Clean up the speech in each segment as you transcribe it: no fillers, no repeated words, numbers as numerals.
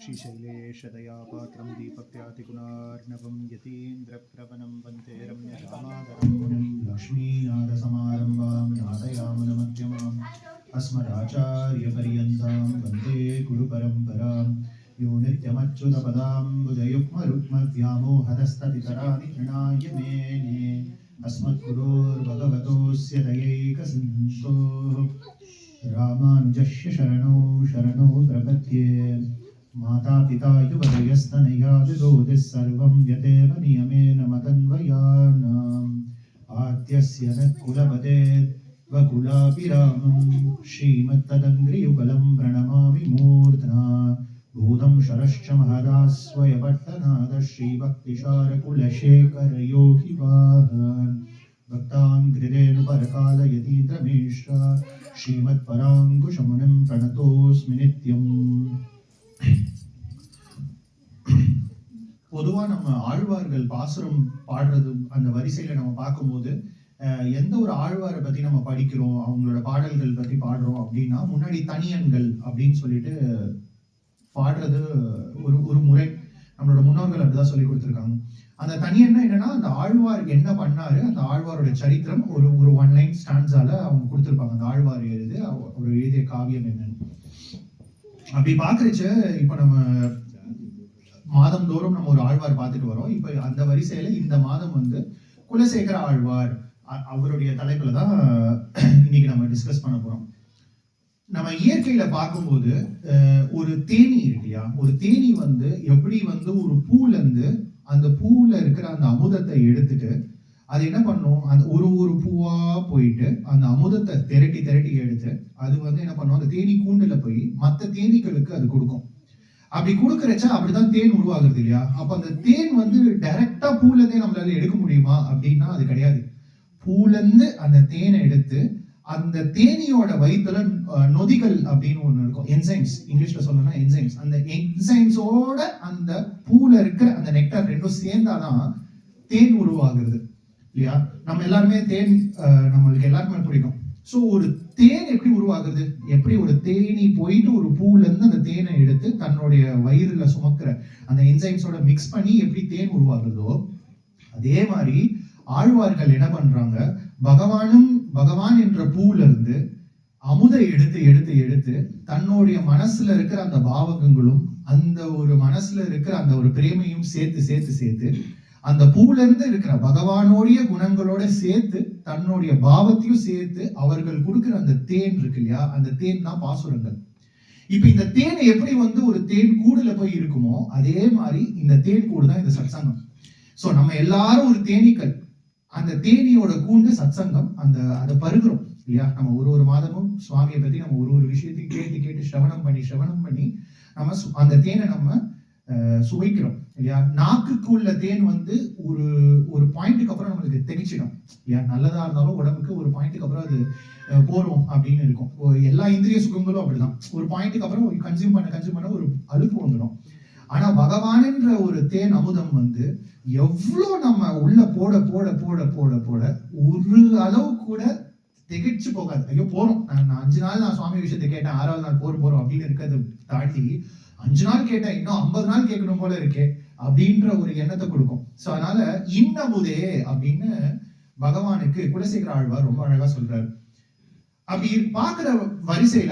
श्रीशैलेशदया पात्रं दीपक्यातिगुणार्णवं यतीन्द्रप्रवनं वन्दे रम्यश्यामादरं मुनिं लक्ष्मीनाथसमारम्भां नादयामुनमध्यमाम् अस्मदाचार्यपर्यन्तां वन्दे गुरुपरम्परां यो नित्यमच्युतपदाम्बुजयुग्मरुग्मव्यामोहतस्तदितराणि तृणाय मेने अस्मद्गुरोर्भगवतोऽस्य दयैकसिन्धोः रामानुजस्य शरणौ शरणौ प्रपद्ये माता पिता युवतयस्तनया विदोदिः सर्वं यदेव नियमेन मदन्वयानाम् आद्यस्य न कुलपतेर्वकुलाभिरामं श्रीमत्तदङ्घ्रियुगलं प्रणमामि मूर्ध्ना भूतं शरश्च महदास्वयपट्टनाद श्रीभक्तिसारकुलशेखरयोगिवाहन् भक्ताङ्घ्रिरेणुपरकालयतीन्द्रमेश्वर श्रीमत्पराङ्कुशमुनिं प्रणतोऽस्मि नित्यम्. பொதுவா நம்ம ஆழ்வார்கள் பாசுரம் பாடுறது அந்த வரிசையில நம்ம பார்க்கும்போது எந்த ஒரு ஆழ்வாரை பத்தி நம்ம படிக்கிறோம், அவங்களோட பாடல்கள் பத்தி பாடுறோம் அப்படின்னா முன்னாடி தனியன்கள் அப்படின்னு சொல்லிட்டு பாடுறது ஒரு முறை. நம்மளோட முன்னோர்கள் அப்படிதான் சொல்லி கொடுத்துருக்காங்க. அந்த தனியன்னா என்னன்னா, அந்த ஆழ்வாருக்கு என்ன பண்ணாரு, அந்த ஆழ்வாரோட சரித்திரம் ஒரு ஒன் லைன் ஸ்டாண்ட்ஸால அவங்க கொடுத்துருப்பாங்க. அந்த ஆழ்வார் எழுது அவர் எழுதிய காவியம் என்னன்னு. அப்படி பாக்குறச்ச இப்ப நம்ம மாதம் தோறும் நம்ம ஒரு ஆழ்வார் பார்த்துட்டு வரோம். இப்ப அந்த வரிசையில இந்த மாதம் குலசேகர ஆழ்வார் அவருடைய தலைப்புல தான் இன்னைக்கு நம்ம டிஸ்கஸ் பண்ண போறோம். நம்ம இயற்கையில பார்க்கும்போது ஒரு தேனி இருக்கு இல்லையா, ஒரு தேனி எப்படி ஒரு பூல இருந்து அந்த பூல இருக்கிற அந்த அமுதத்தை எடுத்துட்டு அது என்ன பண்ணும், அந்த ஒரு பூவா போயிட்டு அந்த அமுதத்தை திரட்டி எடுத்து அது என்ன பண்ணும், அந்த தேனி கூண்டுல போய் மற்ற தேனீக்களுக்கு அது கொடுக்கும். அப்படி கொடுக்கறச்சா அப்படிதான் தேன் உருவாகுது இல்லையா. அப்ப அந்த தேன் டைரக்டா பூல இருந்தே நம்மளால எடுக்க முடியுமா அப்படின்னா அது கிடையாது. பூல இருந்து அந்த தேனை எடுத்து அந்த தேனியோட வயிற்றுல நொதிகள் அப்படின்னு ஒண்ணு இருக்கும், என்சைம்ஸ், இங்கிலீஷ்ல சொல்லணும்னா என்சைம்ஸ். அந்த என்சைம்ஸோட அந்த பூல இருக்கிற அந்த நெக்டார் ரெண்டும் சேர்ந்தாதான் தேன் உருவாகுறது இல்லையா. நம்ம எல்லாருமே தேன் நம்மளுக்கு எல்லாருமே பிடிக்கும். ஸோ ஒரு தேன் எப்படி உருவாகுது, எப்படி ஒரு தேனி போயிட்டு ஒரு பூல இருந்து அந்த தேனை எடுத்து தன்னுடைய வயிறுல சுமக்கிற அந்த என்சைம்ஸோட மிக்ஸ் பண்ணி எப்படி தேன் உருவாகுதோ அதே மாதிரி ஆழ்வார்கள் என்ன பண்றாங்க, பகவான் என்ற பூல இருந்து அமுதை எடுத்து தன்னுடைய மனசுல இருக்கிற அந்த பாவகங்களும் அந்த ஒரு மனசுல இருக்கிற அந்த ஒரு பிரேமையும் சேர்த்து அந்த பூல இருந்து இருக்கிற பகவானோடைய குணங்களோட சேர்த்து தன்னுடைய பாவத்தையும் சேர்த்து அவர்கள் கொடுக்கிற அந்த தேன் இருக்கு இல்லையா, அந்த தேன் தான் பாசுரங்கள். இப்ப இந்த தேன் எப்படி ஒரு தேன் கூடுல போய் இருக்குமோ அதே மாதிரி இந்த தேன் கூடு தான் இந்த சத்சங்கம். சோ நம்ம எல்லாரும் ஒரு தேனீக்கள். அந்த தேனியோட கூண்டு சத்சங்கம். அதை பருகிறோம் இல்லையா. நம்ம ஒரு மாதமும் சுவாமியை பத்தி நம்ம ஒரு விஷயத்தையும் கேட்டு சிரவணம் பண்ணி நம்ம அந்த தேனை நம்ம சுவைக்கிறோம் இல்லையா. நாக்குக்கு உள்ள தேன் ஒரு பாயிண்ட்டுக்கு அப்புறம் நம்மளுக்கு தெரிச்சிடும் இல்லையா. நல்லதா இருந்தாலும் உடம்புக்கு ஒரு பாயிண்ட்டுக்கு அப்புறம் அது போறோம் அப்படின்னு இருக்கும். எல்லா இந்திரிய சுகங்களும் அப்படிதான். ஒரு பாயிண்ட்டுக்கு அப்புறம் கன்சியூம் பண்ண ஒரு அலுப்பு வந்துடும். ஆனா பகவான்ன்ற ஒரு தேன் அமுதம் எவ்வளவு நம்ம உள்ள போட ஒரு அளவு கூட திகைச்சு போகாது. ஐயோ போறோம், நான் 5 நாள் நான் சுவாமி விஷயத்தை கேட்டேன், 6வது நாள் போறோம் அப்படின்னு இருக்கிறத தாண்டி 5 நாள் கேட்டேன், இன்னும் 50 நாள் கேட்கணும் போல இருக்கே அப்படின்ற ஒரு எண்ணத்தை கொடுக்கும். சோ அதனால இன்னமுதே அப்படின்னு பகவானுக்கு குலசேகர ஆழ்வார் ரொம்ப அழகா சொல்றாரு. அப்படி பாக்குற வரிசையில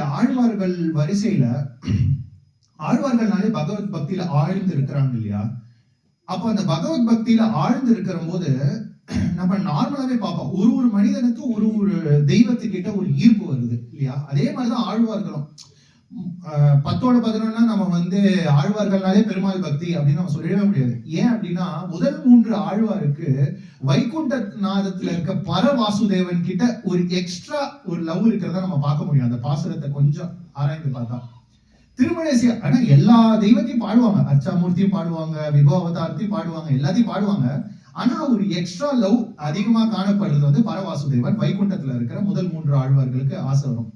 ஆழ்வார்கள்னாலே பகவத் பக்தியில ஆழ்ந்து இருக்கிறாங்க இல்லையா. அப்ப அந்த பகவத் பக்தியில ஆழ்ந்து இருக்கிற போது நம்ம நார்மலாவே பார்ப்போம், ஒரு மனிதனுக்கு ஒரு தெய்வத்துக்கிட்ட ஒரு ஈர்ப்பு வருது இல்லையா. அதே மாதிரிதான் ஆழ்வார்களும் 10/11 நம்ம ஆழ்வார்கள்னாலே பெருமாள் பக்தி அப்படின்னு நம்ம சொல்லவே முடியாது. ஏன் அப்படின்னா முதல் 3 ஆழ்வாருக்கு வைகுண்டநாதத்துல இருக்க பரவாசுதேவன் கிட்ட ஒரு எக்ஸ்ட்ரா ஒரு லவ் இருக்கிறதா நம்ம பார்க்க முடியும். அந்த பாசுரத்தை கொஞ்சம் ஆராய்ந்து பார்த்தா திருமணேசியா ஆனா எல்லா தெய்வத்தையும் பாடுவாங்க, அர்ச்சாமூர்த்தியும் பாடுவாங்க, விபவ அவதாரத்தையும் பாடுவாங்க, எல்லாத்தையும் பாடுவாங்க. ஆனா ஒரு எக்ஸ்ட்ரா லவ் அதிகமா காணப்படுறது பரவாசுதேவன். வைகுண்டத்துல இருக்கிற முதல் 3 ஆழ்வார்களுக்கு ஆசை வரும்.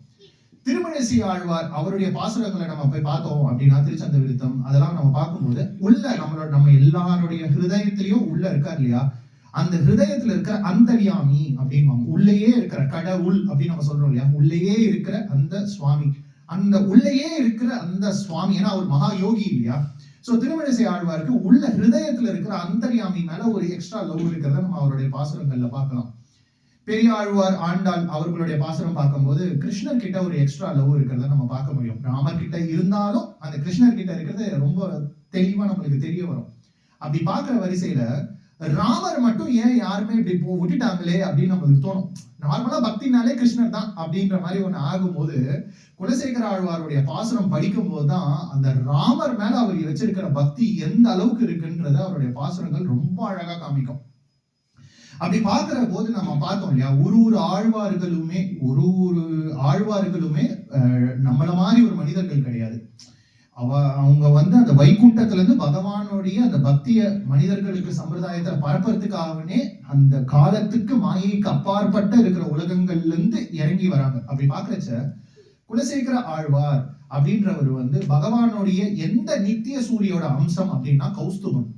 திருமணேசி ஆழ்வார் அவருடைய பாசுரங்களை நம்ம போய் பார்த்தோம் அப்படின்னா, திருச்சந்த விருத்தம் அதெல்லாம் நம்ம பார்க்கும்போது நம்ம எல்லாருடைய ஹிருதயத்திலயும் உள்ள இருக்கார் இல்லையா. அந்த ஹிருதயத்துல இருக்கிற அந்தர்யாமி அப்படின்வாங்க. உள்ளேயே இருக்கிற கடவுள் அப்படின்னு நம்ம சொல்றோம் இல்லையா, உள்ளேயே இருக்கிற அந்த சுவாமி, அந்த உள்ளேயே இருக்கிற அந்த சுவாமி, ஏன்னா அவர் மகா யோகி இல்லையா. சோ திருமழிசை ஆழ்வாருக்கு உள்ள ஹிருதயத்துல இருக்கிற அந்தர்யாமி மேல ஒரு எக்ஸ்ட்ரா லவ் இருக்கிறத நம்ம அவருடைய பாசுரங்கள்ல பார்க்கலாம். பெரிய ஆழ்வார் ஆண்டாள் அவர்களுடைய பாசுரம் பார்க்கும்போது கிருஷ்ணர் கிட்ட ஒரு எக்ஸ்ட்ரா லவ் இருக்கிறத நம்ம பார்க்க முடியும். ராமர் கிட்ட இருந்தாலும் அந்த கிருஷ்ணர் கிட்ட இருக்கிறது ரொம்ப தெளிவா நம்மளுக்கு தெரிய வரும். அப்படி பார்க்கிற வரிசையில ராமர் மட்டும் ஏன் யாருமே இப்படி விட்டுட்டாங்களே அப்படின்னு நம்மளுக்கு தோணும். நார்மலா பக்தினாலே கிருஷ்ணர் தான் அப்படின்ற மாதிரி ஒண்ணு ஆகும்போது குலசேகர ஆழ்வாருடைய பாசுரம் படிக்கும் போதுதான் அந்த ராமர் மேல அவர் வச்சிருக்கிற பக்தி எந்த அளவுக்கு இருக்குன்றத அவருடைய பாசுரங்கள் ரொம்ப அழகா காமிக்கும். அப்படி பார்க்கிற போது நம்ம பார்த்தோம் இல்லையா, ஒரு ஆழ்வார்களுமே நம்மள மாதிரி ஒரு மனிதர்கள் கிடையாது. அவங்க அந்த வைகுண்டத்துல இருந்து பகவானுடைய அந்த பக்திய மனிதர்களுக்கு சம்பிரதாயத்தை பரப்புறதுக்காகவே அந்த காலத்துக்கு மாயைக்கு அப்பாற்பட்ட இருக்கிற உலகங்கள்ல இருந்து இறங்கி வராங்க. அப்படி பாக்குறச்ச குலசேகர ஆழ்வார் அப்படின்றவர் பகவானுடைய எந்த நித்திய சூரியோட அம்சம் அப்படின்னா கௌஸ்துபம்.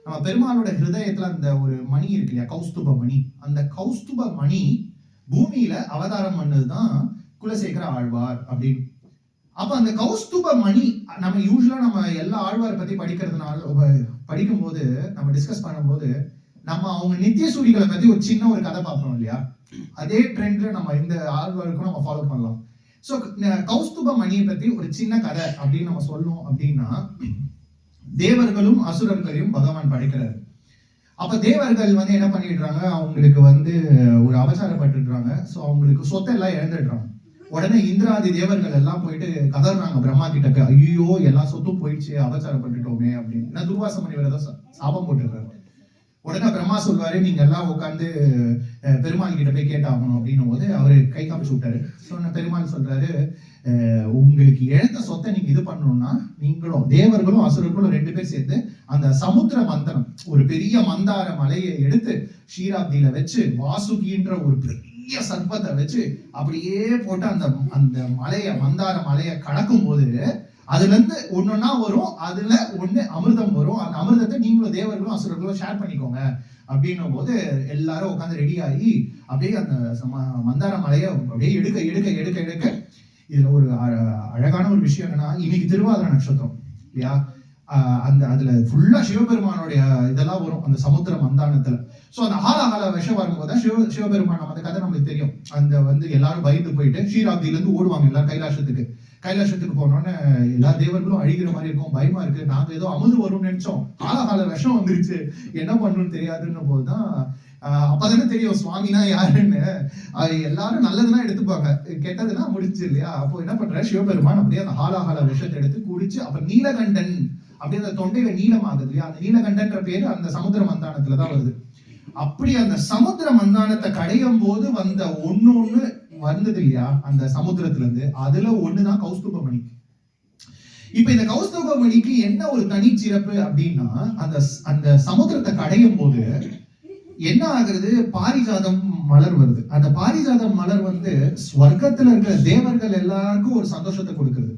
நம்ம பெருமாளோட ஹிருதயத்துல அந்த ஒரு மணி இருக்கு இல்லையா, கௌஸ்துப மணி. அந்த கௌஸ்துப மணி பூமியில அவதாரம் பண்ணதுதான் குலசேகர ஆழ்வார் அப்படின்னு. அப்ப அந்த கௌஸ்துப மணி நம்ம யூஸ்வலா நம்ம எல்லா ஆழ்வாரை பத்தி படிக்கும் போது நம்ம டிஸ்கஸ் பண்ணும்போது நம்ம அவங்க நித்திய சூரிகளை பத்தி ஒரு சின்ன ஒரு கதை பார்ப்போம் இல்லையா, அதே ட்ரெண்ட்ல நம்ம இந்த ஆழ்வாருக்கும் நம்ம ஃபாலோ பண்ணலாம். சோ கௌஸ்துப மணியை பத்தி ஒரு சின்ன கதை அப்படின்னு நம்ம சொல்லணும் அப்படின்னா, தேவர்களும் அசுரர்களையும் பகவான் படைக்கிறாரு. அப்ப தேவர்கள் என்ன பண்ணிடுறாங்க, அவங்களுக்கு ஒரு அபச்சாரப்பட்டுடுறாங்க. சோ அவங்களுக்கு சொத்தெல்லாம் இழந்துடுறாங்க. உடனே இந்திராதி தேவர்கள் எல்லாம் போயிட்டு கதறாங்க பிரம்மா கிட்ட, ஐயோ எல்லா சொத்தும் போயிடுச்சு, அபச்சாரப்பட்டுட்டோமே அப்படின்னு. துர்வாச முனிவர் ஏதோ சாபம் போட்டுடுறாரு. உடனே பிரம்மா சொல்வாரு, நீங்க எல்லாம் உட்காந்து பெருமாள் கிட்ட போய் கேட்டாகணும் அப்படின்னும் போது அவரு கை காமிச்சு விட்டாரு. சொன்ன பெருமாள் சொல்றாரு, உங்களுக்கு இழந்த சொத்தை நீங்க இது பண்ணணும்னா நீங்களும் தேவர்களும் அசுரர்களும் 2 பேர் சேர்ந்து அந்த சமுத்திர மந்தனம், ஒரு பெரிய மந்தார மலையை எடுத்து ஷீராப்தியில வச்சு வாசுகின்ற ஒரு பெரிய சர்ப்பத்தை வச்சு அப்படியே போட்டு அந்த மந்தார மலையை கடக்கும் போது அதுல இருந்து ஒன்னொன்னா வரும். அதுல ஒண்ணு அமிர்தம் வரும். அந்த அமிர்தத்தை நீங்களும் தேவர்களும் அசுரர்களும் ஷேர் பண்ணிக்கோங்க அப்படின்னும் போது எல்லாரும் உட்காந்து ரெடி ஆகி அப்படியே அந்த மந்தார மலையை அப்படியே எடுக்க இதுல ஒரு அழகான ஒரு விஷயம் என்னன்னா, இன்னைக்கு திருவாதிரை நட்சத்திரம் இல்லையா, அதுல ஃபுல்லா சிவபெருமானுடைய இதெல்லாம் வரும் அந்த சமுத்திர மந்தானத்துல. சோ அந்த ஆலாகால விஷம் வரும்போது சிவபெருமான் அந்த கதை நம்மளுக்கு தெரியும். அந்த எல்லாரும் பயந்து போயிட்டு ஷீராப்தியில இருந்து ஓடுவாங்க எல்லாரும் கைலாசத்துக்கு போனோன்னு எல்லா தேவர்களும் அழிகிற மாதிரி இருக்கும், பயமா இருக்கு, நாங்க ஏதோ அமுது வரும்னு நினைச்சோம், ஆலாகால விஷம் வந்துருச்சு, என்ன பண்ணணும்னு தெரியாதுன்னு போதுதான் அப்பதானே தெரியும் சுவாமினா யாருன்னு. எல்லாரும் நல்லதுதான் எடுத்துப்பாங்க, கெட்டதுன்னா முடிச்சு இல்லையா. அப்போ என்ன பண்ற சிவபெருமான் அப்படியே அந்த ஹாலாகால விஷத்தை எடுத்து குடிச்சு, அப்ப நீலகண்டன் அப்படியே அந்த தொண்டையில நீளம் ஆகுது இல்லையா, அந்த நீலகண்டன்ற பேரு அந்த சமுத்திர மந்தானத்துலதான் வருது. அப்படி அந்த சமுத்திர மந்தானத்தை கடையும் போது ஒண்ணு வந்தது இல்லையா அந்த சமுத்திரத்துல இருந்து, அதுல ஒண்ணுதான் கௌஸ்துப மணி. இப்ப இந்த கௌஸ்துப மணிக்கு என்ன ஒரு தனி சிறப்பு அப்படின்னா, அந்த சமுத்திரத்தை கடையும் போது என்ன ஆகுறது, பாரிஜாதம் மலர் வருது. அந்த பாரிஜாதம் மலர் ஸ்வர்க்கத்துல இருக்கிற தேவர்கள் எல்லாருக்கும் ஒரு சந்தோஷத்தை கொடுக்குறது.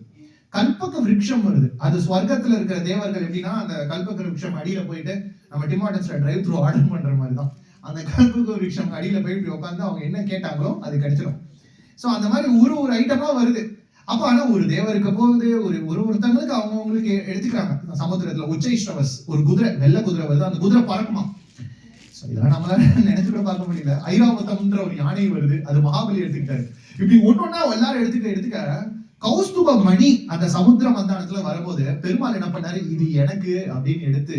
கல்பக விருட்சம் வருது, அது ஸ்வர்க்கத்துல இருக்கிற தேவர்கள் எப்படின்னா அந்த கல்பக விருட்சம் அடியில போயிட்டு நம்ம டிமார்ட்ஸ்ல டிரைவ் த்ரூ ஆர்டர் பண்ற மாதிரிதான் அந்த கல்பக விருட்சம் அடியில போயிட்டு உட்காந்து அவங்க என்ன கேட்டாங்களோ அது கிடைச்சிடும். சோ அந்த மாதிரி ஒரு ஐட்டமா வருது. அப்ப ஆனா ஒரு தேவருக்கு போகுது, ஒருத்தங்களுக்கு அவங்களுக்கு எடுத்துக்கிறாங்க. சமுத்திரத்துல உச்சைஸ்ரவஸ் ஒரு குதிரை, வெள்ளை குதிரை வருது, அந்த குதிரை பறக்குமா. இதெல்லாம் நம்மளால நினைச்சு கூட பார்க்க முடியல. ஐராவதம்ன்ற ஒரு யானை வருது, அது மகாபலி எடுத்துக்கிட்டாரு. இப்படி ஒன்னொன்னா எல்லாரும் எடுத்துக்க கௌஸ்துப மணி அந்த சமுத்திர மந்தானத்துல வரும்போது பெருமாள் என்ன பண்ணாரு, இது எனக்கு அப்படின்னு எடுத்து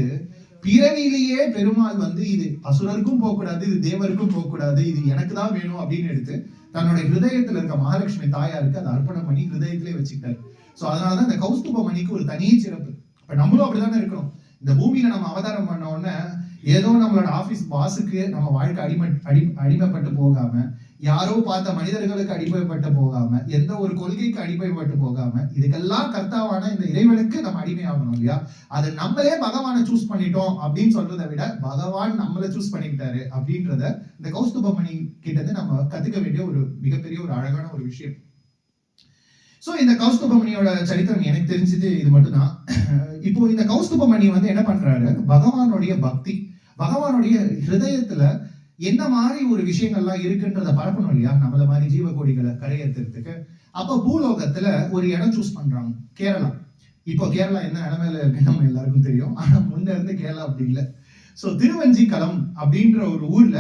பிறவிலேயே பெருமாள் இது அசுரருக்கும் போக கூடாது, இது தேவருக்கும் போக கூடாது, இது எனக்கு தான் வேணும் அப்படின்னு எடுத்து தன்னுடைய ஹிருதயத்துல இருக்க மகாலட்சுமி தாயாருக்கு அதை அர்ப்பணம் பண்ணி ஹிருதயத்திலே வச்சுக்கிட்டாரு. சோ அதனாலதான் இந்த கௌஸ்துப மணிக்கு ஒரு தனி சிறப்பு. இப்ப நம்மளும் அப்படிதானே இருக்கணும். இந்த பூமியில நம்ம அவதாரம் பண்ண உடனே ஏதோ நம்மளோட ஆபீஸ் பாஸுக்கு நம்ம வாழ்க்கை அடிமைப்பட்டு போகாம, யாரோ பார்த்த மனிதர்களுக்கு அடிமைப்பட்டு போகாம, எந்த ஒரு கொள்கைக்கு அடிமைப்பட்டு போகாம, இதுக்கெல்லாம் கர்த்தாவான இந்த இறைவனுக்கு நம்ம அடிமையாகணும் இல்லையா. அது நம்மளே பகவானை சூஸ் பண்ணிட்டோம் அப்படின்னு சொல்றதை விட பகவான் நம்மளை சூஸ் பண்ணிக்கிட்டாரு அப்படின்றத இந்த கௌஸ்துப மணி கிட்ட நம்ம கத்துக்க வேண்டிய ஒரு மிகப்பெரிய ஒரு அழகான ஒரு விஷயம். சோ இந்த கௌஸ்துப மணியோட சரித்திரம் எனக்கு தெரிஞ்சது இது மட்டும்தான். இப்போ இந்த கௌஸ்துப மணி என்ன பண்றாரு, பகவானுடைய பக்தி பகவானுடைய ஹிருதயத்துல என்ன மாதிரி ஒரு விஷயங்கள்லாம் இருக்குன்றத பரப்பணும் இல்லையா, நம்மள மாதிரி ஜீவகோடிகளை கரையேற்றுறதுக்கு. அப்ப பூலோகத்துல ஒரு இடம் சூஸ் பண்றாங்க, கேரளா. இப்போ கேரளா என்ன நிலைமையில இருக்கு நம்ம எல்லாருக்கும் தெரியும். ஆனா முன்ன இருந்து கேரளா அப்படி இல்லை. ஸோ திருவஞ்சிக்கலம் அப்படின்ற ஒரு ஊர்ல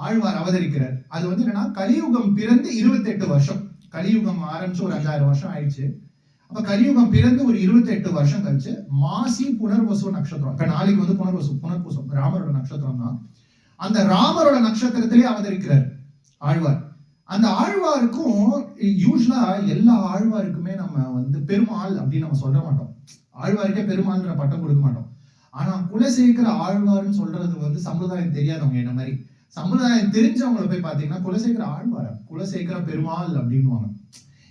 ஆழ்வார் அவதரிக்கிறார். அது வந்து என்னன்னா கலியுகம் பிறந்து 28 வருஷம், கலியுகம் ஆரம்பிச்சு ஒரு 5000 வருஷம் ஆயிடுச்சு. அப்ப கலியுகம் பிறந்து ஒரு 28 வருஷம் கழிச்சு மாசி புனர்வசு நட்சத்திரம், இப்ப நாளைக்கு வந்து புனர்பூசம் ராமரோட நட்சத்திரம் தான். அந்த ராமரோட நட்சத்திரத்திலே அவதரிக்கிறார் ஆழ்வார். அந்த ஆழ்வாருக்கும் யூஸ்வலா எல்லா ஆழ்வாருக்குமே நம்ம வந்து பெருமாள் அப்படின்னு நம்ம சொல்ல மாட்டோம், ஆழ்வாருக்கே பெருமாள்ன்ற பட்டம் கொடுக்க மாட்டோம். ஆனா குலசேகர ஆழ்வார்னு சொல்றது வந்து சம்பிரதாயம் தெரியாதவங்க என்ன மாதிரி. சம்பிரதாயம் தெரிஞ்சவங்களை போய் பாத்தீங்கன்னா குலசேகர ஆழ்வார், குலசேகர பெருமாள் அப்படின்வாங்க.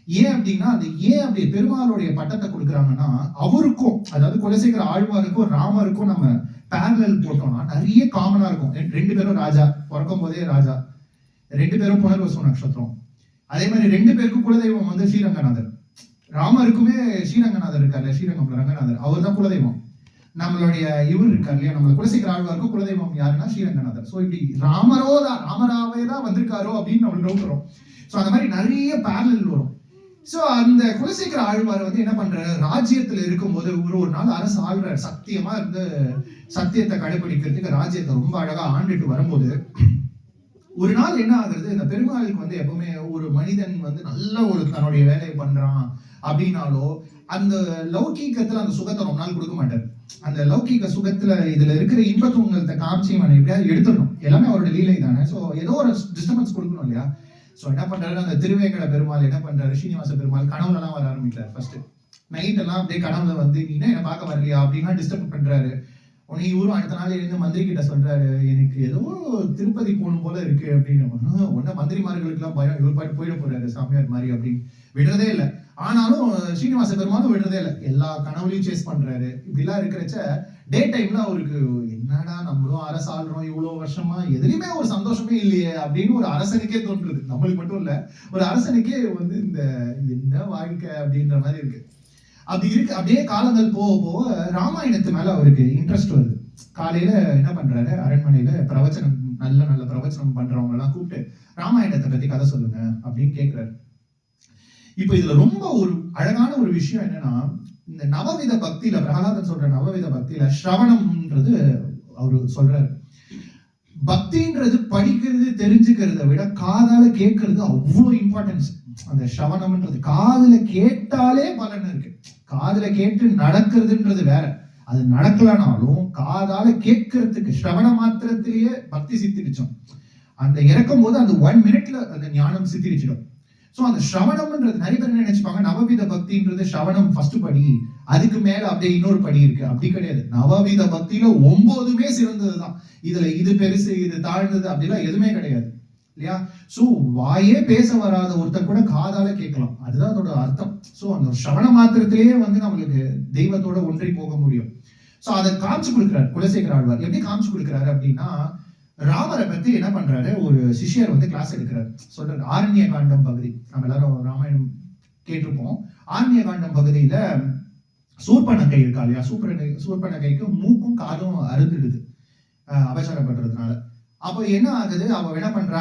ஏன் அப்படின்னா அது ஏன் அப்படி பெருமாளுடைய பட்டத்தை கொடுக்குறாங்கன்னா, அவருக்கும் அதாவது குலசேகர ஆழ்வாருக்கும் ராமருக்கும் நம்ம பேரலல் போட்டோம்னா நிறைய காமனா இருக்கும். 2 பேரும் ராஜா, பிறக்கும் போதே ராஜா, 2 பேரும் புனர்வசு நட்சத்திரம். அதே மாதிரி 2 பேருக்கும் குலதெய்வம் வந்து ஸ்ரீரங்கநாதர். ராமருக்குமே ஸ்ரீரங்கநாதர் இருக்காரு, ஸ்ரீரங்கம்ல ரங்கநாதர், அவர் தான் குலதெய்வம். நம்மளுடைய இவர் இருக்கார் இல்லையா, நம்மள குலசேகர ஆழ்வாருக்கும் குலதெய்வம் யாருன்னா ஸ்ரீரங்கநாதர். ஸோ இப்படி ராமராவே தான் வந்திருக்காரோ அப்படின்னு நம்மளுக்கு டவுட் வரும். ஸோ அந்த மாதிரி நிறைய பேரலல் வரும். ஸோ அந்த குலசேகர ஆழ்வார் வந்து என்ன பண்றாரு, ராஜ்யத்துல இருக்கும்போது ஒரு நாள் அரசு ஆள்றாரு, சத்தியமா இருந்து சத்தியத்தை கடைபிடிக்கிறதுக்கு ராஜ்யத்தை ரொம்ப அழகா ஆண்டுட்டு வரும்போது ஒரு நாள் என்ன ஆகுறது, இந்த பெருமாளுக்கு வந்து எப்பவுமே ஒரு மனிதன் வந்து நல்ல ஒரு தன்னுடைய வேலையை பண்றான் அப்படின்னாலோ அந்த லௌகீகத்துல அந்த சுகத்தை ரொம்ப நாள் கொடுக்க மாட்டார். அந்த லௌகீக சுகத்துல இதுல இருக்கிற இன்பத்துவங்களை காமிச்சு அவனை எப்படியாவது எடுத்துடணும், எல்லாமே அவரோட லீலை தானே. ஸோ ஏதோ ஒரு டிஸ்டர்பன்ஸ் கொடுக்கணும் இல்லையா. ஸோ என்ன பண்றாரு, அந்த திருவேங்கட பெருமாள் என்ன பண்றாரு, ஸ்ரீனிவாச பெருமாள் கனவுல எல்லாம் வர ஆரம்பிக்கிறார். ஃபர்ஸ்ட் நைட் எல்லாம் அப்படியே கனவுல வந்து நீ என்ன பார்க்க வரலையா அப்படின்னா டிஸ்டர்ப் பண்றாரு. உடனே இவரும் அடுத்த நாள் எழுந்து மந்திரி கிட்ட சொல்றாரு, எனக்கு ஏதோ திருப்பதி போகணும் போல இருக்கு அப்படின்னு. உடனே மந்திரிமார்களுக்கு எல்லாம் பயம், இவர் பாட்டு போயிட போறாரு சாமியார் மாதிரி அப்படின்னு விடுறதே இல்லை. ஆனாலும் ஸ்ரீனிவாச பெருமாளும் விடுறதே இல்லை, எல்லா கனவுலையும் சேஸ் பண்றாரு. இப்படிலாம் இருக்கிறச்ச டே டைம்ல அவருக்கு என்னடா நம்மளும் அரசாடுறோம் இவ்வளவு வருஷமா, எதுலையுமே ஒரு சந்தோஷமே இல்லையே அப்படின்னு ஒரு அரசனுக்கே தோன்றுது. நம்மளுக்கு மட்டும் இல்ல, ஒரு அரசனுக்கே வந்து இந்த என்ன வாழ்க்கை அப்படின்ற மாதிரி இருக்கு. அப்படி இருக்கு. அப்படியே காலங்கள் போக போக ராமாயணத்து மேல அவருக்கு இன்ட்ரெஸ்ட் வருது. காலையில என்ன பண்றாரு, அரண்மனையில பிரவச்சனம் நல்ல பிரவச்சனம் பண்றவங்க எல்லாம் கூப்பிட்டு ராமாயணத்தை பத்தி கதை சொல்லுங்க அப்படின்னு கேட்கிறாரு. இப்ப இதுல ரொம்ப ஒரு அழகான ஒரு விஷயம் என்னன்னா, இந்த நவவித பக்தியில பிரகலாதன் சொல்ற நவவித பக்தியில ஸ்ரவணம்ன்றது அவரு சொல்றாரு. பக்தின்றது படிக்கிறது தெரிஞ்சுக்கிறத விட காதால கேட்கறது அவ்வளவு இம்பார்ட்டன்ஸ். அந்த ஸ்ரவணம்ன்றது காதுல கேட்டாலே பலன் இருக்கு. காதுல கேட்டு நடக்கிறதுன்றது வேற, அது நடக்கலனாலும் காதால கேட்கறதுக்கு ஸ்ரவண மாத்திரத்திலேயே பக்தி சித்திரிச்சோம். அந்த இறக்கும் போது அந்த 1 மினிட்ல அந்த ஞானம் சித்திரிச்சிடும். ஸோ அந்த ஸ்ரவணம்ன்றது நிறைய பேர் நினைச்சுப்பாங்க நவவித பக்தின்றது ஸ்ரவணம் ஃபர்ஸ்ட் படி, அதுக்கு மேல அப்படியே இன்னொரு படி இருக்கு. அப்படி கிடையாது. நவவித பக்தியில 9மே சிறந்ததுதான். இதுல இது பெருசு இது தாழ்ந்தது அப்படிலாம் எதுவுமே கிடையாது இல்லையா. ஸோ வாயே பேச வராத ஒருத்தர் கூட காதால கேட்கலாம், அதுதான் அதோட அர்த்தம். ஸோ அந்த ஸ்ரவண மாத்திரத்திலேயே வந்து நம்மளுக்கு தெய்வத்தோட ஒன்றி போக முடியும். ஸோ அதை காமிச்சு கொடுக்குறாரு குலசேகர ஆழ்வார். எப்படி காமிச்சு கொடுக்குறாரு அப்படின்னா, ராமரை பத்தி என்ன பண்றாரு, ஒரு சிஷ்யர் வந்து கிளாஸ் எடுக்கிறாரு. சொல்றாரு ஆரண்ய காண்டம் பகுதி, நம்ம எல்லாரும் ராமாயணம் கேட்டிருப்போம். ஆரண்ய காண்டம் பகுதியில சூர்பனகை இருக்கா இல்லையா, சூர்பனகைக்கு மூக்கும் காதும் அறுந்துடுது அபச்சாரப்படுறதுனால. அப்போ என்ன ஆகுது, அவ என்ன பண்றா,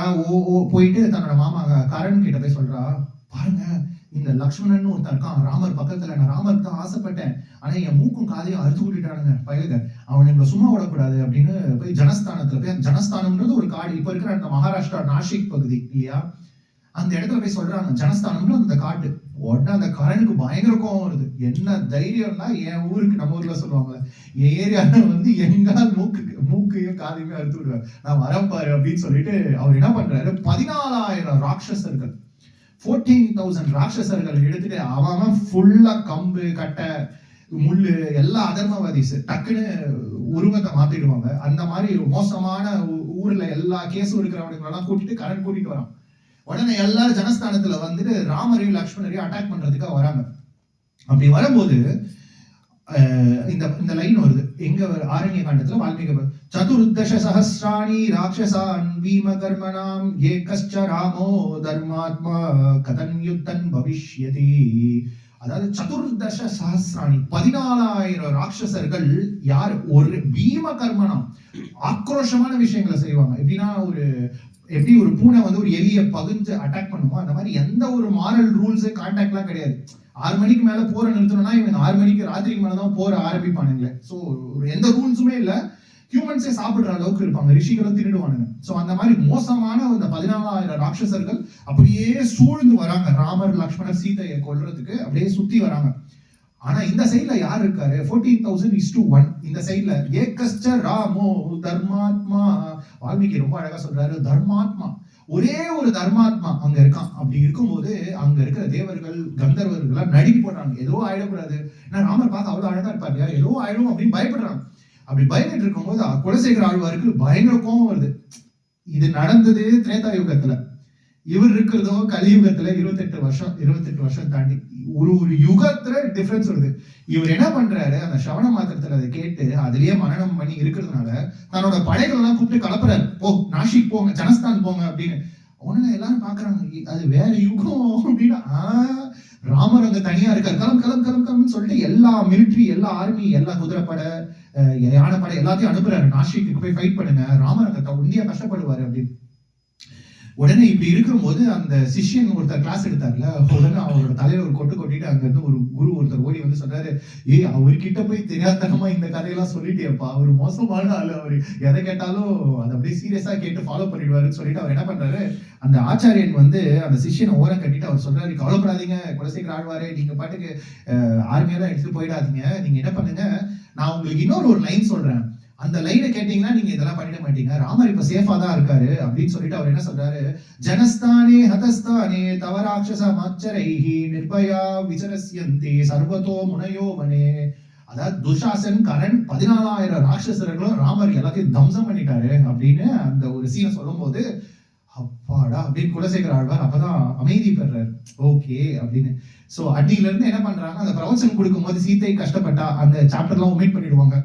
போயிட்டு தன்னோட மாமா கரண் கிட்ட போய் சொல்றா, பாருங்க இந்த லக்ஷ்மணன் ஒருத்தன் இருக்கான் ராமர் பக்கத்துல, நான் ராமருக்கு தான் ஆசைப்பட்டேன், ஆனா என் மூக்கும் காதையும் அறுத்து விட்டுட்டானுங்க பயலுங்க, அவன் எங்களை சும்மா விடக்கூடாது அப்படின்னு போய் ஜனஸ்தானத்துல போய், ஜனஸ்தானம்ன்றது ஒரு காடு, இப்ப இருக்கிற அந்த மகாராஷ்டிரா நாசிக் பகுதி இல்லையா, அந்த இடத்துல போய் சொல்றாங்க ஜனஸ்தானம்னு அந்த காட்டு. உடனே அந்த கரனுக்கு பயங்கர கோவம் வருது. என்ன தைரியம்னா, என் ஊருக்கு நம்ம ஊர்ல சொல்லுவாங்க என் ஏரியால வந்து எங்கால் மூக்கையும் காதையுமே அறுத்து விடுவார், நான் வரப்பாரு அப்படின்னு சொல்லிட்டு அவர் என்ன பண்றாரு, 14,000 ராட்சசர்கள் 14,000 ராட்சசர்கள் எடுத்துட்டு அவன் ஃபுல்லா கம்பு கட்டை முள்ளு எல்லா அதர்மவாதிஸ் டக்குன்னு உருவத்தை மாத்திடுவாங்க. அந்த மாதிரி மோசமான ஊர்ல எல்லா கேஸும் இருக்கிறவனுக்கு எல்லாம் கூட்டிட்டு கரண் கூட்டிட்டு வரான். உடனே எல்லாரும் ஜனஸ்தானத்துல வந்துட்டு ராமரையும் லக்ஷ்மணரையும் அட்டாக் பண்றதுக்காக வராங்க. அப்படி வரும்போது இந்த லைன் வருது எங்க ஆரண்ய காண்டத்துல வால்மீகி, சதுர்தச சஹஸ்ராணி ராட்சசான் பீம கர்மணாம் ஏகஸ்ச ராமோ தர்மாத்மா கதன் யுத்தன் பவிஷ்யதி. அதாவது சதுர்தச சஹஸ்ராணி 14,000 ராட்சசர்கள் யார் ஒரு பீம கர்மனம் ஆக்ரோஷமான விஷயங்களை செய்வாங்க. எப்படின்னா எப்படி ஒரு பூனை வந்து ஒரு எலியை பகுந்து அட்டாக் பண்ணுமோ அந்த மாதிரி எந்த ஒரு மாரல் ரூல்ஸ் கான்டாக்ட்லாம் கிடையாது. 6 மணிக்கு மேல போற நிறுத்தணும்னா இவங்க 6 மணிக்கு ராத்திரிக்கு மேலதான் போற ஆரம்பிப்பானுங்களே. ஸோ எந்த ரூல்ஸுமே இல்லை, ஹியூமன்ஸே சாப்பிடுற அளவுக்கு இருப்பாங்க, ரிஷிகளும் திருடுவானுங்க. சோ அந்த மாதிரி மோசமான இந்த 14,000 ராட்சசர்கள் அப்படியே சூழ்ந்து வராங்க ராமர் லக்ஷ்மணர் சீதையை கொல்றதுக்கு, அப்படியே சுத்தி வராங்க. ஆனா இந்த சைட்ல யார் இருக்காரு? 14,000:1. இந்த சைட்ல ஏகஸ்ட ராமோ தர்மாத்மா. வால்மீகி ரொம்ப அழகா சொல்றாரு, தர்மாத்மா, ஒரே ஒரு தர்மாத்மா அங்க இருக்கான். அப்படி இருக்கும்போது அங்க இருக்கிற தேவர்கள் கந்தர்வர்கள் நடுங்கி போடுறாங்க, ஏதோ ஆயிடக்கூடாது. ஏன்னா ராமர் பார்க்க அவ்வளவு அழகா இருப்பாரு இல்லையா, ஏதோ ஆயிடும் அப்படின்னு பயப்படுறாங்க. அப்படி பயந்துட்டு இருக்கும்போது குலசேகர ஆழ்வாருக்கு பயங்கர கோபம் வருது. இது நடந்தது திரேதா யுகத்துல, இவர் இருக்கிறதோ கலியுகத்துல 28 வருஷம் தாண்டி ஒரு யுகத்துல டிஃபரன்ஸ் வருது. இவர் என்ன பண்றாரு, அந்த சவண மாத்திரத்துல அதை கேட்டு அதுலயே மனனம் பண்ணி இருக்கிறதுனால தன்னோட படைகள் எல்லாம் கூப்பிட்டு கலப்புறாரு, போ நாஷிக் போங்க, ஜனஸ்தான் போங்க அப்படின்னு. உடனே எல்லாரும் பாக்குறாங்க அது வேற யுகம் அப்படின்னா, ராமர் அங்க தனியா இருக்காரு, கிளம்புன்னு சொல்லிட்டு எல்லா மிலிட்ரி, எல்லா ஆர்மி, எல்லா குதிரைப்படை, யானைப்படை எல்லாத்தையும் அனுப்புறாரு, நாஷிக்கு போய் ஃபைட் பண்ணுங்க, ராமர் அங்க உண்டியா கஷ்டப்படுவாரு அப்படின்னு. உடனே இப்படி இருக்கும்போது அந்த சிஷ்யன் ஒருத்தர் கிளாஸ் எடுத்தார்ல, உடனே அவரோட தலையில ஒரு கொட்டு கொட்டிட்டு அங்க இருந்து ஒரு குரு ஒருத்தர் ஓடி வந்து சொல்றாரு, அவர்கிட்ட போய் தெரியாதனமா இந்த கதையெல்லாம் சொல்லிட்டேப்பா, அவர் மோசமான ஆளு, அவரு எதை கேட்டாலும் அதை அப்படியே சீரியஸா கேட்டு ஃபாலோ பண்ணிடுவாருன்னு சொல்லிட்டு அவர் என்ன பண்றாரு, அந்த ஆச்சாரியன் வந்து அந்த சிஷ்யனை ஓரம் கட்டிட்டு அவர் சொல்றாரு, கவலைப்படாதீங்க குலசேகர ஆழ்வாரே, நீங்க பாட்டுக்கு ஆர்மியெல்லாம் எடுத்துட்டு போயிடாதீங்க, நீங்க என்ன பண்ணுங்க, நான் உங்களுக்கு இன்னொரு ஒரு லைன் சொல்றேன், அந்த லைனை கேட்டீங்கன்னா நீங்க இதெல்லாம் பண்ணிட மாட்டீங்க, ராமர் இப்ப சேஃபா தான் இருக்காரு அப்படின்னு சொல்லிட்டு அவர் என்ன சொல்றாரு, ஜனஸ்தானே ஹதஸ்தானே தவராட்சச மச்சரைஹி நிர்பயா விசரஸ்யந்தே சர்வதோ முனையோ வனே. அதாவது துஷாசன், கரண், 14,000 ராட்சசர்களும் ராமர் எல்லாத்தையும் தம்சம் பண்ணிட்டாரு அப்படின்னு அந்த ஒரு சீனை சொல்லும் போது, அப்பாடா அப்படின்னு குலசேகர ஆழ்வார் அப்பதான் அமைதி பெறாரு, ஓகே அப்படின்னு. சோ அன்னில இருந்து என்ன பண்றாங்க, அந்த பிரவச்சனம் கொடுக்கும் போது சீத்தை கஷ்டப்பட்டா அந்த சாப்டர் எல்லாம் ஒமிட் பண்ணிடுவாங்க,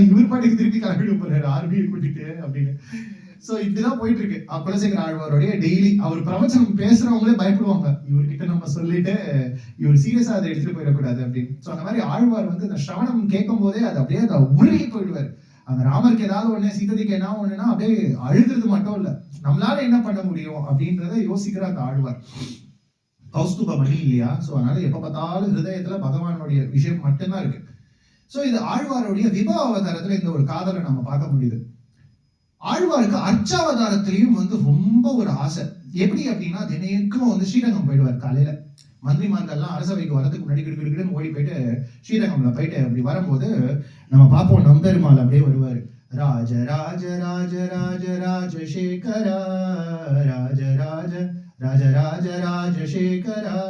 இவர் பாட்டுக்கு திருப்பி கிளம்பிட்டு போறாரு ஆர்மி கூட்டிட்டு அப்படின்னு. சோ இப்படிதான் போயிட்டு இருக்கு குலசேகர ஆழ்வாருடைய டெய்லி. அவர் பிரவச்சனம் பேசுறவங்களே பயப்படுவாங்க, இவர்கிட்ட நம்ம சொல்லிட்டு இவர் சீரியஸா அதை எடுத்துட்டு போயிடக்கூடாது அப்படின்னு. சோ அந்த மாதிரி ஆழ்வார் வந்து இந்த சிரவணம் கேட்கும் போதே அது அப்படியே அதை உருகி போயிடுவாரு. அந்த ராமருக்கு ஏதாவது ஒண்ணு, சீதைக்கு என்ன ஒண்ணுன்னா அப்படியே அழுகிறது மட்டும் இல்ல, நம்மளால என்ன பண்ண முடியும் அப்படின்றத யோசிக்கிற அந்த ஆழ்வார். கௌஸ்துப மணி இல்லையா, சோ அதனால எப்ப பார்த்தாலும் ஹிருதயத்துல பகவானுடைய விஷயம் மட்டும்தான் இருக்கு. சோ இது ஆழ்வாருடைய விபவ அவதாரத்துல இந்த ஒரு காதலை நம்ம பார்க்க முடியுது. ஆழ்வாருக்கு அர்ச்சாவதாரத்திலையும் வந்து ரொம்ப ஒரு ஆசை. எப்படி அப்படின்னா தினைக்கும் வந்து ஸ்ரீரங்கம் போயிடுவார் காலையில, மந்திரிமார்கள்லாம் அரசவைக்கு வரதுக்கு முன்னாடி கிடுக்கிடுன்னு ஓடி போயிட்டு ஸ்ரீரங்கம்ல போயிட்டு அப்படி வரும்போது நம்ம பார்ப்போம், நம்பெருமாள் அப்படியே வருவாரு, ராஜ ராஜ ராஜ ராஜ ராஜசேகரா ராஜ ராஜ ராஜ ராஜ ராஜசேகரா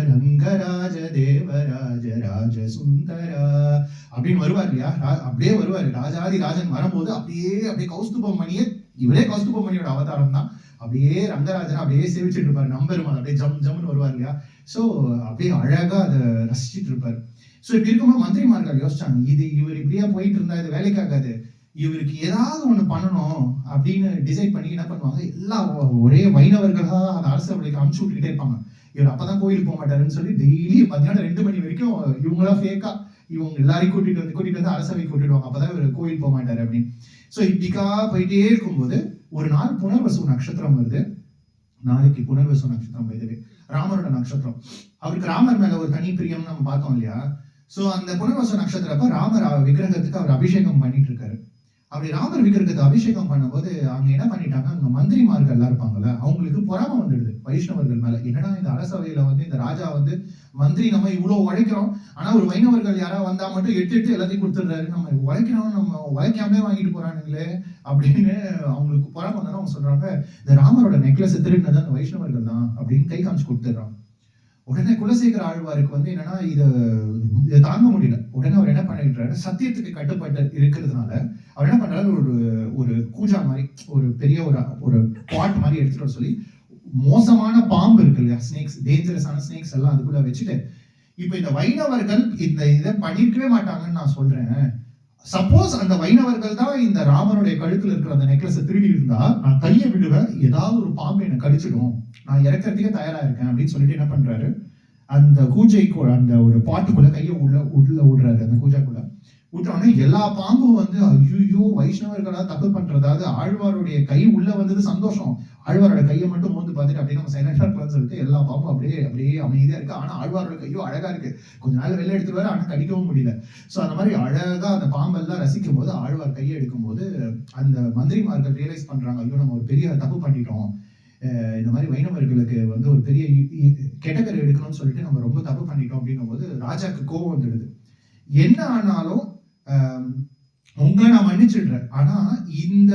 ரங்கராஜ தேவராஜ ராஜ சுந்தரா அப்படின்னு வருவார் இல்லையா, அப்படியே வருவாரு. ராஜாதி ராஜன் வரும்போது அப்படியே கௌஸ்துப மணியே, இவரே கௌஸ்துப மணியோட அவதாரம் தான், அப்படியே ரங்கராஜன் அப்படியே சேவிச்சுட்டு இருப்பாரு, நம்பெருமாள் அப்படியே ஜம்னு வருவார் இல்லையா. சோ அப்படியே அழகா அதை ரசிச்சுட்டு இருப்பாரு. சோ இப்படி இருக்கும்போது மந்திரிமார்கள் யோசிச்சாங்க, இவர் இப்படியா போயிட்டு இருந்தா இது வேலைக்காகாது, இவருக்கு ஏதாவது ஒண்ணு பண்ணணும் அப்படின்னு டிசைட் பண்ணி என்ன பண்ணுவாங்க, எல்லாம் ஒரே வைணவர்களா அந்த அரசவைக்கு அனுப்பிச்சு விட்டுக்கிட்டே இருப்பாங்க. இவர் அப்பதான் கோயிலுக்கு போக மாட்டாருன்னு சொல்லி டெய்லி மத்தியானம் 2 மணி வரைக்கும் இவங்களா ஃபேக்கா இவங்க எல்லாரையும் கூட்டிட்டு வந்து அரசவை கூட்டிடுவாங்க, அப்பதான் இவர் கோயில் போக மாட்டாரு அப்படின்னு. சோ இப்படிக்கா போயிட்டே இருக்கும்போது ஒரு நாள் புனர்வசு நட்சத்திரம் வருது. நாளைக்கு புனர்வசு நட்சத்திரம் வருது, ராமரோட நட்சத்திரம். அவருக்கு ராமர் மேல ஒரு தனி பிரியம் நம்ம பார்த்தோம் இல்லையா. சோ அந்த புனர்வசு நட்சத்திரப்ப ராமர் விக்கிரகத்துக்கு அவர் அபிஷேகம் பண்ணிட்டு இருக்காரு. அப்படி ராமர் விக்கிரகத்தை அபிஷேகம் பண்ணும்போது அங்க என்ன பண்ணிட்டாங்க, அங்க மந்திரிமார்கள் எல்லாம் இருப்பாங்கல்ல, அவங்களுக்கு பொறாம வந்துடுது வைஷ்ணவர்கள் மேல. என்னன்னா இந்த அரசவையில வந்து இந்த ராஜா வந்து மந்திரி நம்ம இவ்வளவு உழைக்கிறோம், ஆனா ஒரு வைணவர்கள் யாராவது வந்தா மட்டும் எட்டு எல்லாத்தையும் கொடுத்துடுறாரு, நம்ம உழைக்கிறோம் நம்ம உழைக்காமலே வாங்கிட்டு போறானுங்களே அப்படின்னு அவங்களுக்கு பொறாம வந்தாலும் அவங்க சொல்றாங்க, இந்த ராமரோட நெக்லஸ் திருடினது அந்த வைஷ்ணவர்கள் தான் அப்படின்னு கை காமிச்சு கொடுத்துடுறாங்க. உடனே குலசேகர ஆழ்வாருக்கு வந்து என்னன்னா இதை தாங்க முடியல. உடனே அவர் என்ன பண்ணிடுறாரு, சத்தியத்துக்கு கட்டுப்பட்டு இருக்கிறதுனால அவர் என்ன பண்றாரு, ஒரு கூஜா மாதிரி ஒரு பெரிய ஒரு பாட் மாதிரி எடுத்துட்டு வர சொல்லி, மோசமான பாம்பு இருக்கு இல்லையா, ஸ்னேக்ஸ், டேஞ்சரஸான ஸ்னேக்ஸ் எல்லாம் அதுக்குள்ள வச்சுட்டு, இப்ப இந்த வைணவர்கள் இந்த இதை பண்ணிருக்கவே மாட்டாங்கன்னு நான் சொல்றேன். சப்போஸ் அந்த வைணவர்கள் தான் இந்த ராமனுடைய கழுத்துல இருக்கிற அந்த நெக்லஸை திருடி இருந்தா நான் கையை விடுவேன், ஏதாவது ஒரு பாம்பு என்னை கடிச்சிடும், நான் இறக்கிறதுக்கே தயாரா இருக்கேன் அப்படின்னு சொல்லிட்டு என்ன பண்றாரு, அந்த கூஜைக்கு அந்த ஒரு பாட்டுக்குள்ள கையை உள்ள விடுறாரு. அந்த கூஜாக்குள்ள விட்டோடனே எல்லா பாம்பும் வந்து ஐயோ வைஷ்ணவர்களா தப்பு பண்றதாவது ஆழ்வாருடைய கை உள்ள வந்தது சந்தோஷம். ஆழ்வாரோட கையை மட்டும் மோந்து பார்த்துட்டு அப்படியே நம்ம சைலண்டா இருக்கலாம்னு சொல்லிட்டு எல்லா பாம்பும் அப்படியே அப்படியே அமைதியா இருக்கு. ஆனா ஆழ்வாரோட கையோ அழகா இருக்கு. கொஞ்ச நாள் வெளில எடுத்துருவாரு, ஆனா கடிக்கவும் முடியல. ஸோ அந்த மாதிரி அழகா அந்த பாம்பெல்லாம் ரசிக்கும் போது ஆழ்வார் கையை எடுக்கும் போது அந்த மந்திரிமார்கள் ரியலைஸ் பண்றாங்க, ஐயோ நம்ம ஒரு பெரிய தப்பு பண்ணிட்டோம், இந்த மாதிரி வைணவர்களுக்கு வந்து ஒரு பெரிய கெட்டக்கரை எடுக்கணும்னு சொல்லிட்டு நம்ம ரொம்ப தப்பு பண்ணிட்டோம் அப்படின்னும் போது ராஜாக்கு கோபம் வந்துடுது. என்ன ஆனாலும் உங்களை நான் மன்னிச்சிடுறேன், ஆனா இந்த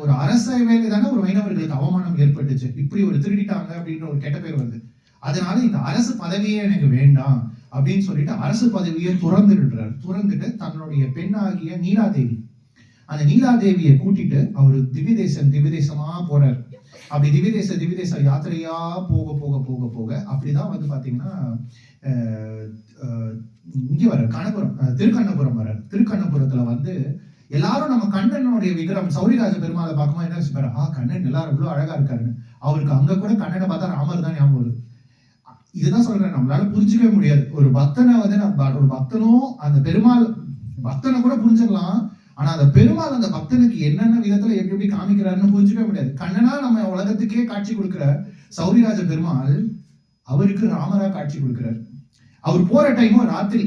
ஒரு அரசவையில தானே ஒரு வைணவர்களுக்கு அவமானம் ஏற்பட்டுச்சு, இப்படி ஒரு திருடிட்டாங்க அப்படின்ற ஒரு கெட்ட பேர் வருது, அதனால இந்த அரசு பதவியே எனக்கு வேண்டாம் அப்படின்னு சொல்லிட்டு அரசு பதவியை துறந்துட்டு தன்னுடைய பெண்ணாகிய நீலாதேவி, அந்த நீலாதேவியை கூட்டிட்டு அவர் திவ்யதேசமா போறாரு. அப்படி திவ்யதேச யாத்திரையா போக போக போக போக அப்படிதான் வந்து பாத்தீங்கன்னா இங்க வர திருக்கண்ணபுரம் வர்றாரு. திருக்கண்ணபுரத்துல வந்து எல்லாரும் நம்ம கண்ணனுடைய விக்கிரம் சௌரிராஜ பெருமாளை பார்க்கும்போது என்ன வச்சுப்பாரு, கண்ணன் எல்லாரும் இவ்வளவு அழகா இருக்காருன்னு. அவருக்கு அங்க கூட கண்ணனை பார்த்தா ராமர் தான் ஞாபகம் வருது. இதுதான் சொல்றேன், நம்மளால புரிஞ்சுக்கவே முடியாது. ஒரு பக்தனை வந்து ஒரு பக்தனும் அந்த பெருமாள் பக்தனை கூட புரிஞ்சிடலாம், ஆனா அந்த பெருமாள் அந்த பக்தனுக்கு என்னென்ன விதத்துல எப்படி காமிக்கிறாருன்னு புரிஞ்சுக்கவே முடியாது. கண்ணனா நம்ம உலகத்துக்கே காட்சி கொடுக்கிற சௌரிராஜ பெருமாள் அவருக்கு ராமரா காட்சி கொடுக்கிறார். அவர் போற டைமும் ராத்திரி.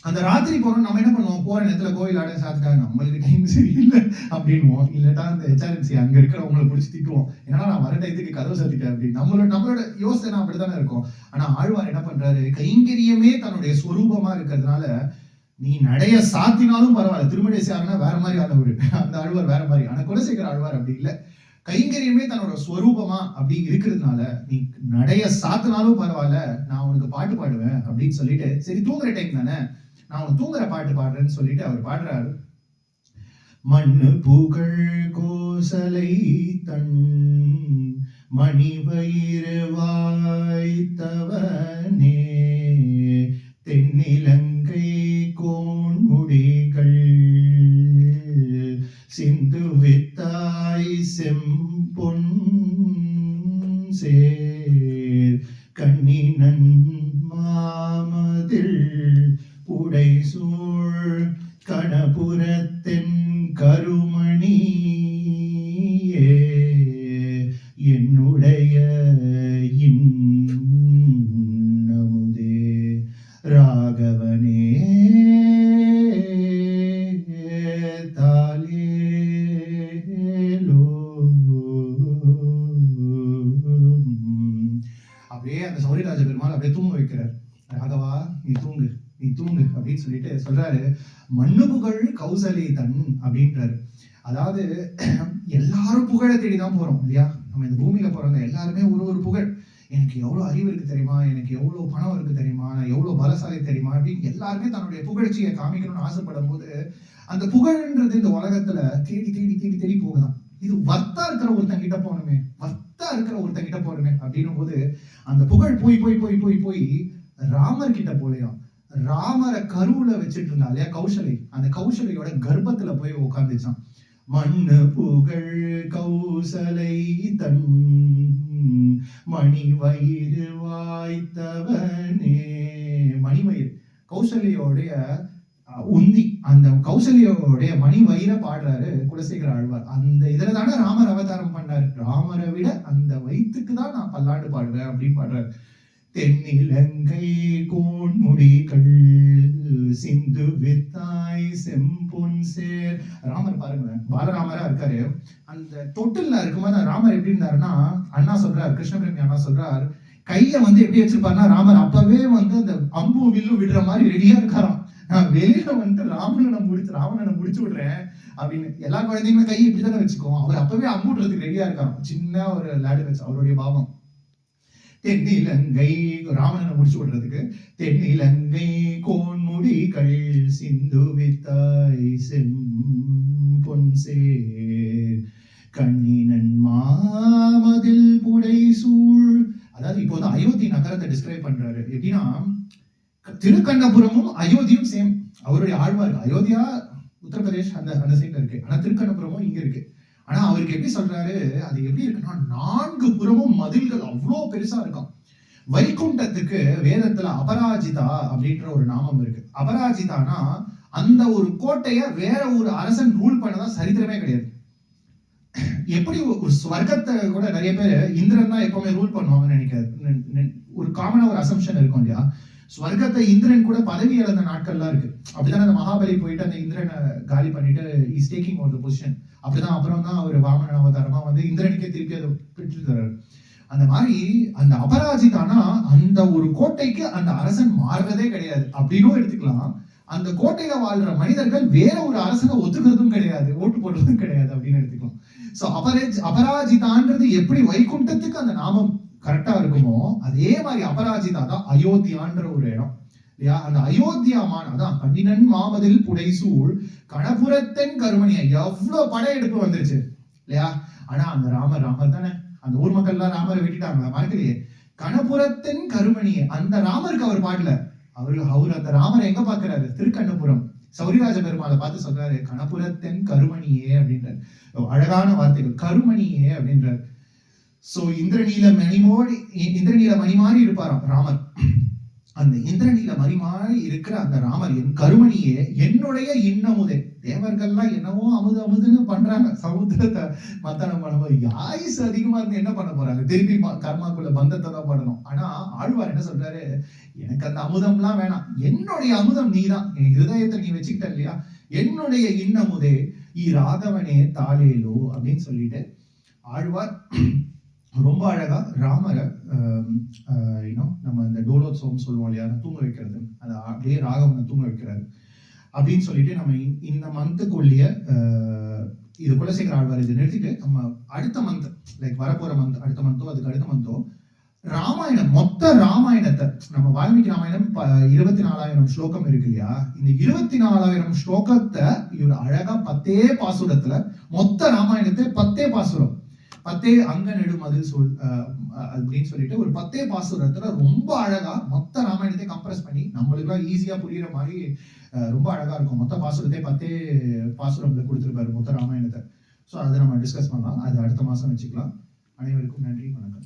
அந்த ராத்திரி போறோம், நம்ம என்ன பண்ணுவோம், போற நேரத்துல கோயில் ஆட சாத்திட்டாங்க, நம்மளுக்கு டைம் சரியில்லை அப்படின்வோம். இல்லட்டா அந்த ஹெச்ஆர்என்சி அங்க இருக்கிறவங்களை பிடிச்சி திட்டுவோம், ஏன்னா நான் வர டைத்துக்கு கதவு சாத்திட்டேன் அப்படின்னு. நம்மளோட யோசனை அப்படித்தானே இருக்கும். ஆனா ஆழ்வார் என்ன பண்றாரு, கைங்கரியமே தன்னுடைய ஸ்வரூபமா இருக்கிறதுனால நீ நடைய சாத்தினாலும் பரவாயில்ல. திருமணேசியாருன்னா வேற மாதிரி ஆனவர், அந்த ஆழ்வார் வேற மாதிரி. ஆனா குலசேகர ஆழ்வார் அப்படி இல்லை, கைங்கரியமே தன்னோட ஸ்வரூபமா அப்படி இருக்கிறதுனால நீ நடைய சாத்தினாலும் பரவாயில்ல, நான் உனக்கு பாட்டு பாடுவேன் அப்படின்னு சொல்லிட்டு, சரி தூங்குற டைம் தானே நான் உனக்கு தூங்குற பாட்டு பாடுறேன்னு சொல்லிட்டு அவர் பாடுறாரு. மண்ணு புகழ் கோசலை தன் மணி வயிறு வாய்த்தவனே தென்னிலங்கை கோன்முடிகள் சிந்து வித்தாய் செம்பொன் சேர் கண்ணினன் மாமதில் உடைசூழ் கணபுரத்தின் கருமணியே என்னுடைய இன்னமுதே ராகவனே தாலேலோ. அப்படியே அந்த சௌரிராஜ பெருமாள் அப்படியே தூங்க வைக்கிறார். ராகவா நீ தூங்கு அப்படின்னு சொல்லிட்டு சொல்றாரு. மண்ணு புகழ் கௌசலை தன் அப்படின்றாரு. அதாவது எல்லாரும் புகழை தேடிதான் போறோம் இல்லையா, நம்ம இந்த பூமியில போறவங்க எல்லாருமே ஒரு புகழ். எனக்கு எவ்வளவு அறிவு இருக்கு தெரியுமா, எனக்கு எவ்வளவு பணம் இருக்கு தெரியுமா, நான் எவ்வளவு பலசாலி தெரியுமா அப்படின்னு எல்லாருமே தன்னுடைய புகழ்ச்சியை காமிக்கணும்னு ஆசைப்படும் போது அந்த புகழ்ன்றது இந்த உலகத்துல தேடி தேடி தேடி தேடி போகுதான். இது வர்த்தா இருக்கிற ஒருத்தங்கிட்ட போகணுமே அப்படின்னும் போது அந்த புகழ் போய் போய் போய் போய் போய் ராமர் கிட்ட போலையாம். ராமரை கருவுல வச்சுட்டு இருந்தா இல்லையா கௌசலை, அந்த கௌசலையோட கர்ப்பத்துல போய் உட்காந்துச்சான். மண்ணு புகழ் கௌசலை தன் மணி வயிறு வாய்த்தவனே. மணிவயிறு கௌசல்யோடைய உந்தி, அந்த கௌசல்யோடைய மணி வயிற பாடுறாரு குலசேகர ஆழ்வார். அந்த இதுல தானே ராமர் அவதாரம் பண்ணாரு, ராமரை விட அந்த வயிற்றுக்கு தான் நான் பல்லாண்டு பாடுவேன் அப்படின்னு பாடுறாரு. தென்னிலங்கை கோன்முடிகள் சிந்து வித்தாய் செம்பொன் சேர். ராமர் பாருங்களேன், பாலராமரா இருக்காரு. அந்த தொட்டில்ல இருக்கும்போது ராமர் எப்படி இருந்தாருன்னா, அண்ணா சொல்றாரு, கிருஷ்ணபிரமி அண்ணா சொல்றார், கைய வந்து எப்படி வச்சிருப்பாருன்னா ராமர் அப்பவே வந்து அந்த அம்பு வில்லு விடுற மாதிரி ரெடியா இருக்காராம். நான் வெளியில வந்து ராவணனை முடிச்சு விடுறேன் அப்படின்னு. எல்லா குழந்தைங்களும் கை இப்படித்தானே வச்சுக்கோம், அவர் அப்பவே அம்பு விடுறதுக்கு ரெடியா இருக்காராம். சின்ன ஒரு லேடு வச்சு அவருடைய பாவம். தென்னிலங்கை ராவணனை முடிச்சு விடுறதுக்கு தென்னிலங்கை கோன்முடிகள் சிந்து வித்தாய் செம்பொன் சேர் கண்ணினன் மாமதில் புடைசூழ். அதாவது இப்போ வந்து அயோத்தி நகரத்தை டிஸ்கிரைப் பண்றாரு. எப்படின்னா திருக்கண்ணபுரமும் அயோத்தியும் சேம். அவருடைய ஆழ்வார் அயோத்தியா உத்தரப்பிரதேஷ் அந்த சைட்ல இருக்கு, ஆனா திருக்கண்ணபுரமும் இங்க இருக்கு. ஆனா அவருக்கு எப்படி சொல்றாரு, அது எப்படி இருக்குன்னா 4 புறமும் மதில்கள் அவ்வளோ பெருசா இருக்கும். வைகுண்டத்துக்கு வேதத்துல அபராஜிதா அப்படின்ற ஒரு நாமம் இருக்கு. அபராஜிதானா அந்த ஒரு கோட்டைய வேற ஒரு அரசன் ரூல் பண்ணதா சரித்திரமே கிடையாது. எப்படி ஒரு ஸ்வர்க்கத்தை கூட நிறைய பேர் இந்திரன் தான் எப்பவுமே ரூல் பண்ணுவாங்கன்னு நினைக்காது. ஒரு காமனா ஒரு அசம்ஷன் இருக்கும் இல்லையா? ஸ்வர்க்கத்தை இந்திரன் கூட பதவி இழந்த நாட்கள்லாம் இருக்கு. அப்படிதான் அந்த மகாபலி போயிட்டு அந்த இந்திரனை காலி பண்ணிட்டு is taking over the position. அப்படிதான் அப்புறம் தான் அவர் வாமன அவதாரமா வந்து இந்திரனுக்கே திருப்பி அதை பெற்று தர்றாரு. அந்த மாதிரி அந்த அபராஜிதானா அந்த ஒரு கோட்டைக்கு அந்த அரசன் மாறுறதே கிடையாது அப்படின்னும் எடுத்துக்கலாம். அந்த கோட்டையில வாழ்ற மனிதர்கள் வேற ஒரு அரசனை ஒத்துக்கிறதும் கிடையாது, ஓட்டு போடுறதும் கிடையாது அப்படின்னு எடுத்துக்கலாம். சோ அபராஜிதான்றது எப்படி வைகுண்டத்துக்கு அந்த நாமம் கரெக்டா இருக்குமோ அதே மாதிரி அபராஜிதா தான் அயோத்தியான்ற ஒரு இடம் இல்லையா? அந்த அயோத்தியா அதான் கண்ணினன் மாமதில் புடைசூழ் கணபுரத்தன் கருமணியா எவ்வளவு படையெடுப்பு வந்துருச்சு இல்லையா? ஆனா அந்த ராமர் தானே, அந்த ஊர் மக்கள் எல்லாம் ராமரை வெட்டிட்டாங்க மறக்கலையே. கணபுரத்தின் கருமணியே அந்த ராமருக்கு அவர் பாடல. அவர் அந்த ராமரை எங்க பாக்குறாரு? திருக்கண்ணபுரம் சௌரிராஜ பெருமாளை பார்த்து சொல்றாரு கணபுரத்தின் கருமணியே அப்படின்றார். அழகான வார்த்தைகள், கருமணியே அப்படின்றார். சோ இந்திரநீல மணி மாதிரி இருப்பாராம் ராமர். அந்த இந்திரநீல மணி மாதிரி இருக்கிற அந்த ராமர் என் கருமணியே என்னுடைய இன்னமுதே. தேவர்கள்லாம் என்னவோ அமுதுன்னு பண்றாங்க, சமுத்திரத்தை மத்தனம் பண்ணும்போது ஆயுசு அதிகமா இருந்து என்ன பண்ண போறாங்க? திருப்பி கர்மாக்குள்ள பந்தத்தை தான் பண்ணணும். ஆனா ஆழ்வார் என்ன சொல்றாரு? எனக்கு அந்த அமுதம்லாம் வேணாம், என்னுடைய அமுதம் நீதான், என் ஹிருதயத்தை நீ வச்சுக்கிட்ட இல்லையா? என்னுடைய இன்னமுதே ராகவனே தாளேலோ அப்படின்னு சொல்லிட்டு ஆழ்வார் ரொம்ப அழகா ராமரை நம்ம இந்த டோலோத்சவம் சொல்லுவோம் இல்லையா, தூங்க வைக்கிறது, அதை அப்படியே ராகவனை தூங்க வைக்கிறாரு அப்படின்னு சொல்லிட்டு நம்ம இந்த மந்த்துக்குள்ளேய இது குலசேகர ஆழ்வார் இதை நிறுத்திட்டு நம்ம அடுத்த மந்த் லைக் வரப்போற மந்த், அடுத்த மந்தோ அதுக்கு அடுத்த மந்தோ ராமாயணம், மொத்த ராமாயணத்தை நம்ம வால்மீகி ராமாயணம் 24,000 ஸ்லோகம் இருக்கு இல்லையா? இந்த 24,000 ஸ்லோகத்தை இவர் அழகா 10 பாசுரத்துல மொத்த ராமாயணத்தை 10 பாசுரம் 10 அங்க நெடு மதில் சொல் அப்படின்னு சொல்லிட்டு ஒரு 10 பாசுரத்துல ரொம்ப அழகா மொத்த ராமாயணத்தை கம்ப்ரஸ் பண்ணி நம்மளுக்கு எல்லாம் ஈஸியா புரியுற மாதிரி ரொம்ப அழகா இருக்கும். மொத்த பாசுரத்தை 10 பாசுரம்ல கொடுத்திருப்பாரு மொத்த ராமாயணத்தை. ஸோ அதை நம்ம டிஸ்கஸ் பண்ணலாம், அது அடுத்த மாசம் வச்சுக்கலாம். அனைவருக்கும் நன்றி, வணக்கம்.